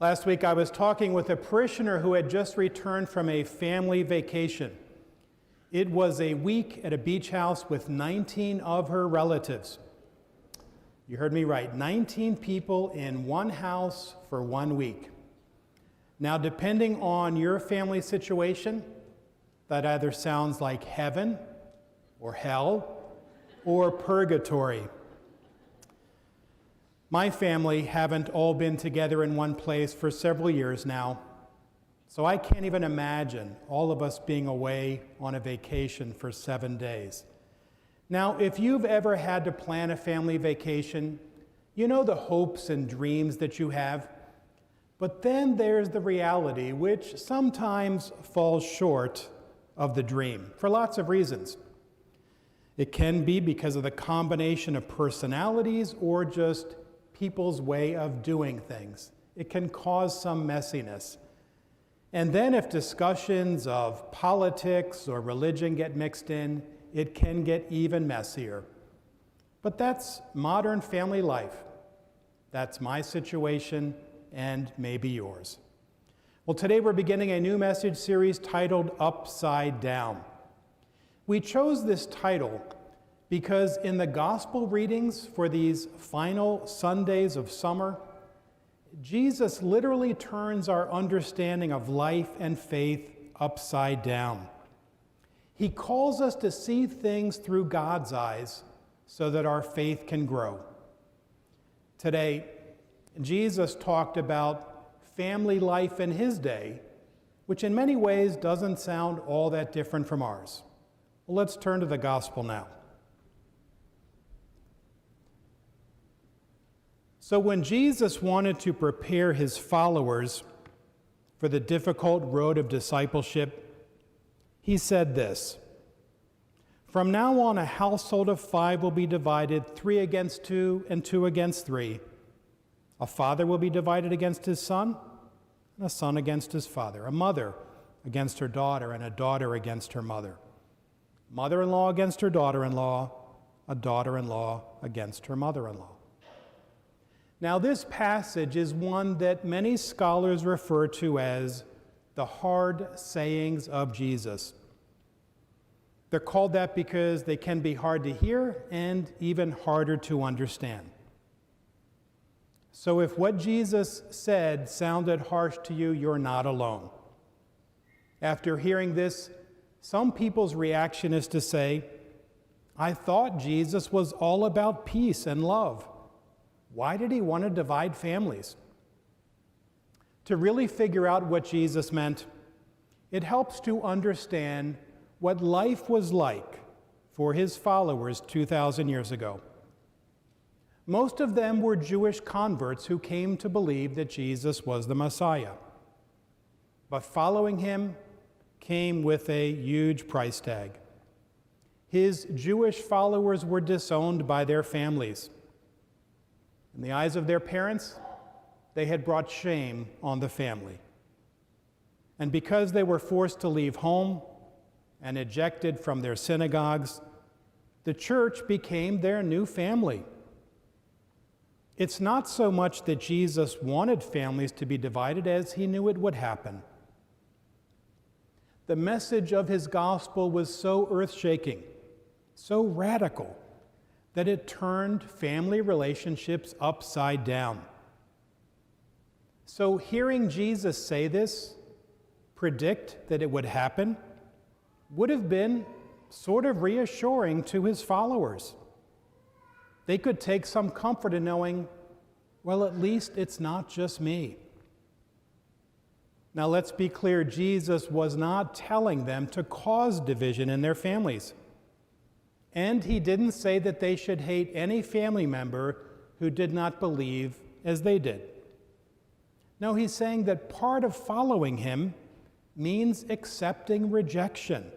Last week I was talking with a parishioner who had just returned from a family vacation. It was a week at a beach house with 19 of her relatives. You heard me right, 19 people in one house for 1 week. Now, depending on your family situation, that either sounds like heaven or hell or purgatory. My family haven't all been together in one place for several years now, so I can't even imagine all of us being away on a vacation for 7 days. Now, if you've ever had to plan a family vacation, you know the hopes and dreams that you have, but then there's the reality, which sometimes falls short of the dream for lots of reasons. It can be because of the combination of personalities or just people's way of doing things. It can cause some messiness. And then if discussions of politics or religion get mixed in, it can get even messier. But that's modern family life. That's my situation and maybe yours. Well, today we're beginning a new message series titled Upside Down. We chose this title because in the gospel readings for these final Sundays of summer, Jesus literally turns our understanding of life and faith upside down. He calls us to see things through God's eyes so that our faith can grow. Today, Jesus talked about family life in his day, which in many ways doesn't sound all that different from ours. Well, let's turn to the gospel now. So when Jesus wanted to prepare his followers for the difficult road of discipleship, he said this: "From now on, a household of 5 will be divided, 3 against 2 and 2 against 3. A father will be divided against his son, and a son against his father. A mother against her daughter, and a daughter against her mother. Mother-in-law against her daughter-in-law, a daughter-in-law against her mother-in-law." Now, this passage is one that many scholars refer to as the hard sayings of Jesus. They're called that because they can be hard to hear and even harder to understand. So if what Jesus said sounded harsh to you, you're not alone. After hearing this, some people's reaction is to say, "I thought Jesus was all about peace and love. Why did he want to divide families?" To really figure out what Jesus meant, it helps to understand what life was like for his followers 2,000 years ago. Most of them were Jewish converts who came to believe that Jesus was the Messiah. But following him came with a huge price tag. His Jewish followers were disowned by their families. In the eyes of their parents, they had brought shame on the family. And because they were forced to leave home and ejected from their synagogues, the church became their new family. It's not so much that Jesus wanted families to be divided as he knew it would happen. The message of his gospel was so earth-shaking, so radical, that it turned family relationships upside down. So hearing Jesus say this, predict that it would happen, would have been sort of reassuring to his followers. They could take some comfort in knowing, well, at least it's not just me. Now let's be clear, Jesus was not telling them to cause division in their families. And he didn't say that they should hate any family member who did not believe as they did. No, he's saying that part of following him means accepting rejection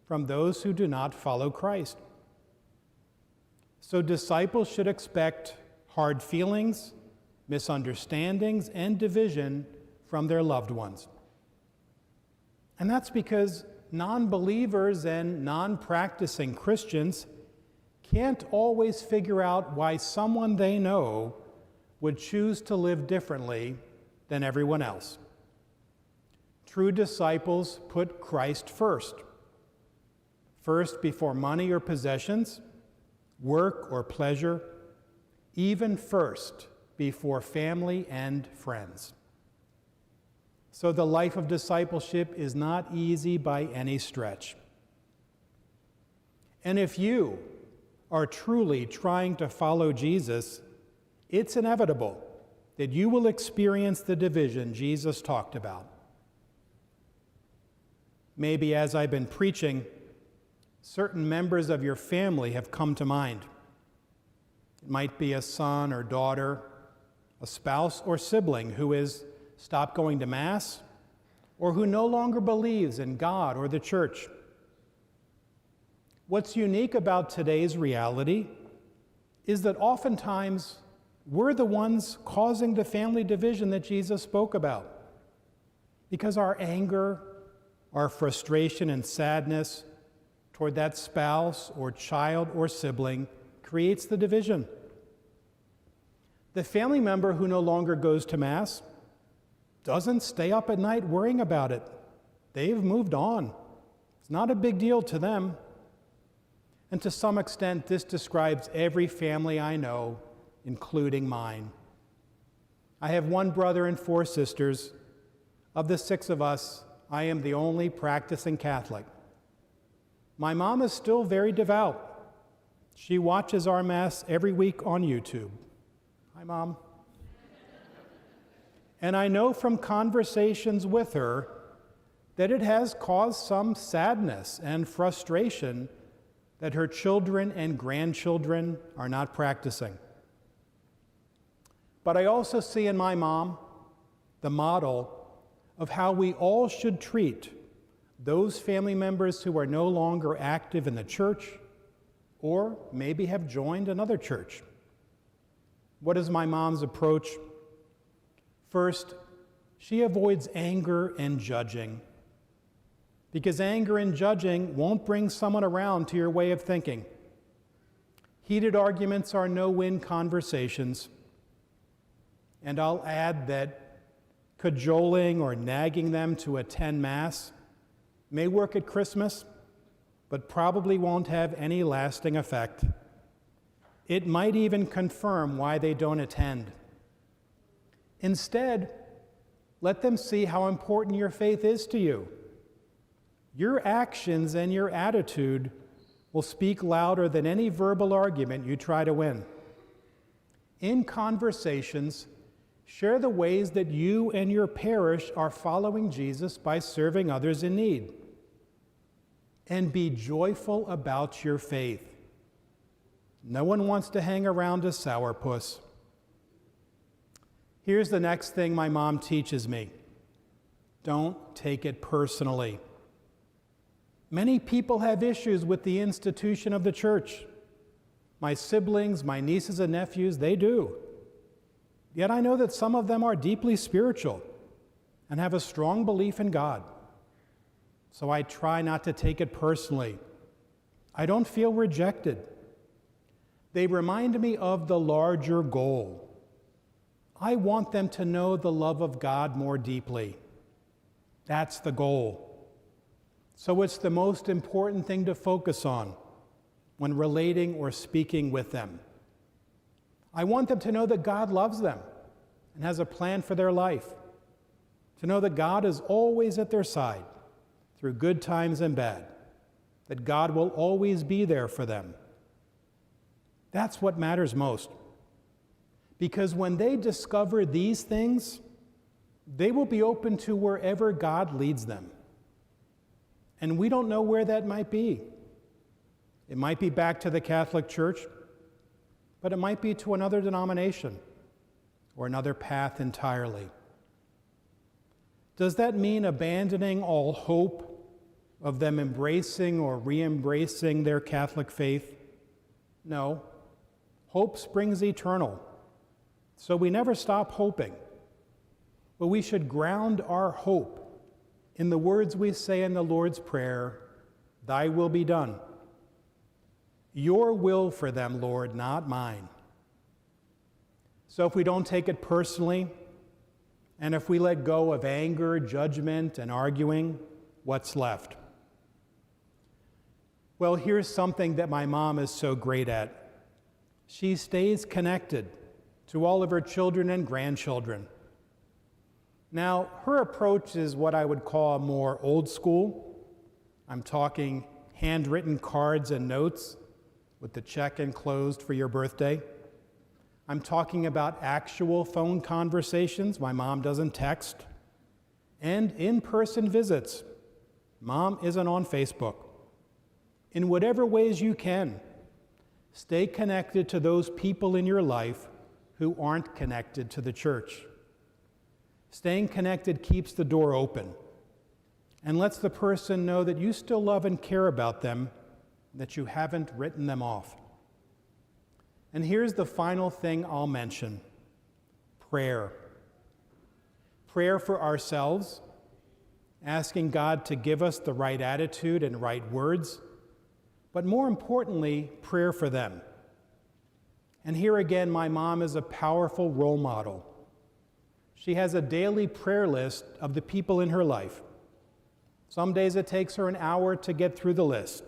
from those who do not follow Christ. So disciples should expect hard feelings, misunderstandings, and division from their loved ones. And that's because non-believers and non-practicing Christians can't always figure out why someone they know would choose to live differently than everyone else. True disciples put Christ first. First before money or possessions, work or pleasure, even first before family and friends. So the life of discipleship is not easy by any stretch. And if you are truly trying to follow Jesus, it's inevitable that you will experience the division Jesus talked about. Maybe as I've been preaching, certain members of your family have come to mind. It might be a son or daughter, a spouse or sibling who has stopped going to Mass, or who no longer believes in God or the church. What's unique about today's reality is that oftentimes we're the ones causing the family division that Jesus spoke about, because our anger, our frustration and sadness toward that spouse or child or sibling creates the division. The family member who no longer goes to Mass doesn't stay up at night worrying about it. They've moved on. It's not a big deal to them. And to some extent, this describes every family I know, including mine. I have one brother and 4 sisters. Of the 6 of us, I am the only practicing Catholic. My mom is still very devout. She watches our Mass every week on YouTube. Hi, Mom. And I know from conversations with her that it has caused some sadness and frustration that her children and grandchildren are not practicing. But I also see in my mom the model of how we all should treat those family members who are no longer active in the church or maybe have joined another church. What is my mom's approach? First, she avoids anger and judging, because anger and judging won't bring someone around to your way of thinking. Heated arguments are no-win conversations. And I'll add that cajoling or nagging them to attend Mass may work at Christmas, but probably won't have any lasting effect. It might even confirm why they don't attend. Instead, let them see how important your faith is to you. Your actions and your attitude will speak louder than any verbal argument you try to win. In conversations, share the ways that you and your parish are following Jesus by serving others in need. And be joyful about your faith. No one wants to hang around a sourpuss. Here's the next thing my mom teaches me. Don't take it personally. Many people have issues with the institution of the church. My siblings, my nieces and nephews, they do. Yet I know that some of them are deeply spiritual and have a strong belief in God. So I try not to take it personally. I don't feel rejected. They remind me of the larger goal. I want them to know the love of God more deeply. That's the goal. So it's the most important thing to focus on when relating or speaking with them. I want them to know that God loves them and has a plan for their life, to know that God is always at their side through good times and bad, that God will always be there for them. That's what matters most. Because when they discover these things, they will be open to wherever God leads them. And we don't know where that might be. It might be back to the Catholic Church, but it might be to another denomination or another path entirely. Does that mean abandoning all hope of them embracing or re-embracing their Catholic faith? No. Hope springs eternal. So we never stop hoping. But we should ground our hope in the words we say in the Lord's Prayer, "Thy will be done." Your will for them, Lord, not mine. So if we don't take it personally, And if we let go of anger, judgment, and arguing, what's left? Well, here's something that my mom is so great at. She stays connected to all of her children and grandchildren. Now, her approach is what I would call more old school. I'm talking handwritten cards and notes with the check enclosed for your birthday. I'm talking about actual phone conversations. My mom doesn't text. And in-person visits. Mom isn't on Facebook. In whatever ways you can, stay connected to those people in your life who aren't connected to the church. Staying connected keeps the door open and lets the person know that you still love and care about them, that you haven't written them off. And here's the final thing I'll mention: prayer. Prayer for ourselves, asking God to give us the right attitude and right words, but more importantly, prayer for them. And here again, my mom is a powerful role model. She has a daily prayer list of the people in her life. Some days it takes her an hour to get through the list.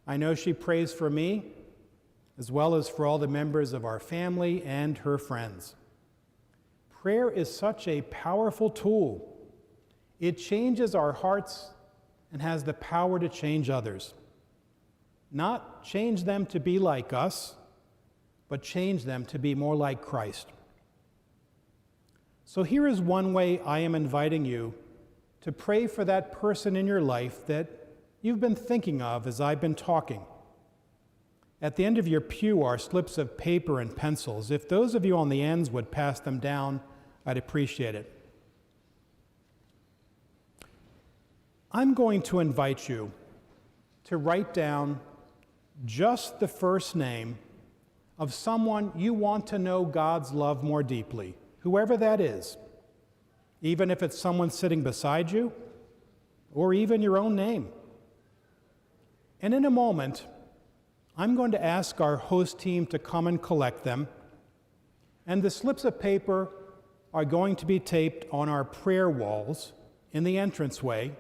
I know she prays for me, as well as for all the members of our family and her friends. Prayer is such a powerful tool. It changes our hearts and has the power to change others. Not change them to be like us, but change them to be more like Christ. So here is one way I am inviting you to pray for that person in your life that you've been thinking of as I've been talking. At the end of your pew are slips of paper and pencils. If those of you on the ends would pass them down, I'd appreciate it. I'm going to invite you to write down just the first name of someone you want to know God's love more deeply, whoever that is, even if it's someone sitting beside you or even your own name. And in a moment, I'm going to ask our host team to come and collect them, and the slips of paper are going to be taped on our prayer walls in the entranceway,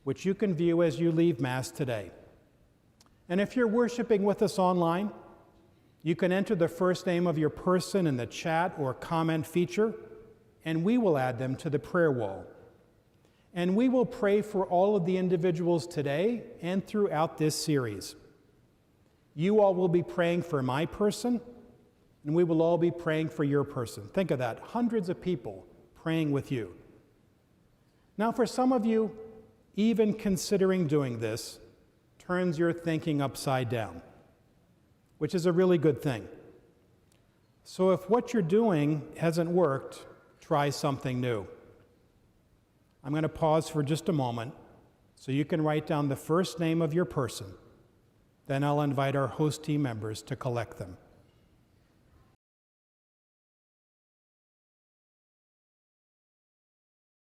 which you can view as you leave Mass today. And if you're worshiping with us online, you can enter the first name of your person in the chat or comment feature, and we will add them to the prayer wall. And we will pray for all of the individuals today and throughout this series. You all will be praying for my person, and we will all be praying for your person. Think of that, hundreds of people praying with you. Now, for some of you, even considering doing this turns your thinking upside down, which is a really good thing. So if what you're doing hasn't worked, try something new. I'm going to pause for just a moment so you can write down the first name of your person. Then I'll invite our host team members to collect them.